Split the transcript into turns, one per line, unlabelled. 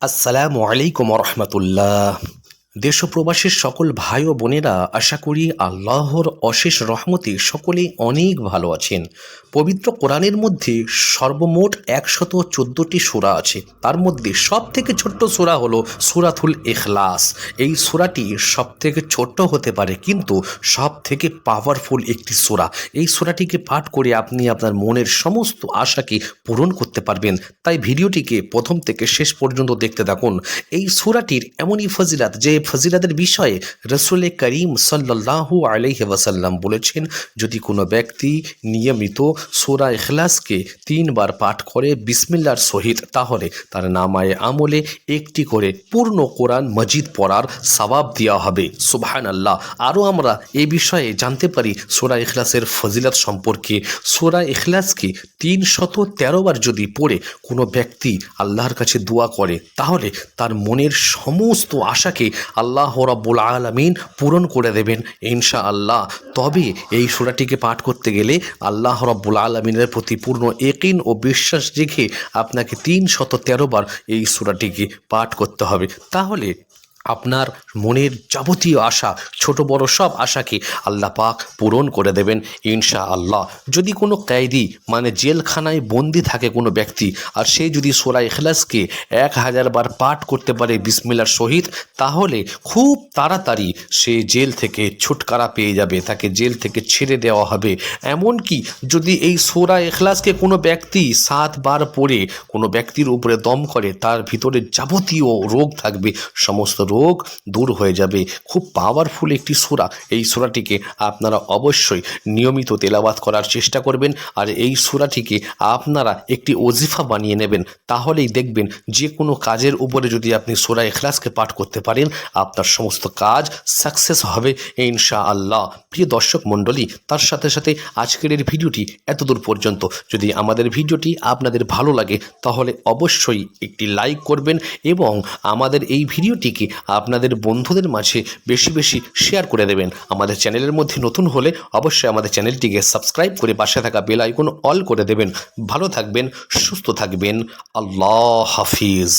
আসসালামু আলাইকুম রহমতুল্লাহ। দেশ ও প্রবাসীর সকল ভাই ও বোনেরা, আশা করি আল্লাহর অশেষ রহমতে সকলেই অনেক ভালো আছেন। পবিত্র কোরআনের মধ্যে সর্বমোট 114টি সূরা আছে। তার মধ্যে সব থেকে ছোট্ট সূরা হলো সূরাতুল ইখলাস। এই সূরাটি সব থেকে ছোট্ট হতে পারে, কিন্তু সব থেকে পাওয়ারফুল একটি সূরা। এই সূরাটিকে পাঠ করে আপনি আপনার মনের সমস্ত আশাকে পূরণ করতে পারবেন। তাই ভিডিওটিকে প্রথম থেকে শেষ পর্যন্ত দেখতে থাকুন। এই সূরাটির এমনই ফজিলাত, যে ফজিলাতের বিষয়ে রাসূল করিম সাল্লাল্লাহু আলাইহি ওয়াসাল্লাম বলেছেন, যদি কোনো ব্যক্তি নিয়মিত সূরা ইখলাসকে 3 বার পাঠ করে বিসমিল্লাহর সহিত, তাহলে তার নামায়ে আমলে একটি করে পূর্ণ কোরআন মজিদ পড়ার সওয়াব দেওয়া হবে। সুবহানাল্লাহ। আরও আমরা এই বিষয়ে জানতে পারি সূরা ইখলাসের ফজিলত সম্পর্কে। সূরা ইখলাসকে 313 বার যদি পড়ে কোনো ব্যক্তি আল্লাহর কাছে দোয়া করে, তাহলে তার মনের সমস্ত আশাকে আল্লাহ রাব্বুল আলামিন পূরণ করে দেবেন ইনশাআল্লাহ। তবে এই সূরাটিকে পাঠ করতে গেলে আল্লাহ রাব্বুল আলামিনের প্রতি পূর্ণ ইয়াকিন ও বিশ্বাস রেখে আপনাকে 313 বার এই সূরাটিকে পাঠ করতে হবে। তাহলে আপনার মনের যাবতীয় আশা, ছোট বড় সব আশাকে আল্লাহ পাক পূরণ করে দেবেন ইনশাআল্লাহ। যদি কোনো কয়েদি মানে জেলখানায় বন্দি থাকে কোনো ব্যক্তি, আর সে যদি সূরা ইখলাসকে 1000 বার পাঠ করতে পারে বিসমিল্লাহর সহিত, তাহলে খুব তাড়াতাড়ি সে জেল থেকে ছুটকারা পেয়ে যাবে, তাকে জেল থেকে ছেড়ে দেওয়া হবে। এমনকি যদি এই সূরা ইখলাসকে কোনো ব্যক্তি 7 বার পড়ে কোনো ব্যক্তির উপরে দম করে, তার ভিতরে যাবতীয় রোগ থাকবে, সমস্ত রোগ দূর হয়ে যাবে। খুব পাওয়ারফুল একটি সূরা। এই সূরাটিকে আপনারা অবশ্যই নিয়মিত তেলাওয়াত করার চেষ্টা করবেন, আর এই সূরাটিকে আপনারা একটি ওজিফা বানিয়ে নেবেন। তাহলেই দেখবেন যে কোনো কাজের উপরে যদি আপনি সূরা ইখলাসকে পাঠ করতে পারেন, আপনার সমস্ত কাজ সাকসেস হবে ইনশাআল্লাহ। প্রিয় দর্শক মণ্ডলী, তার সাথে সাথে আজকের এই ভিডিওটি এতদূর পর্যন্ত। যদি আমাদের ভিডিওটি আপনাদের ভালো লাগে, তাহলে অবশ্যই একটি লাইক করবেন এবং আমাদের এই ভিডিওটিকে আপনাদের বন্ধুদের মাঝে বেশি বেশি শেয়ার করে দেবেন। আমাদের চ্যানেলের মধ্যে নতুন হলে অবশ্যই আমাদের চ্যানেলটিকে সাবস্ক্রাইব করে পাশে থাকা বেল আইকন অল করে দেবেন। ভালো থাকবেন, সুস্থ থাকবেন। আল্লাহ হাফিজ।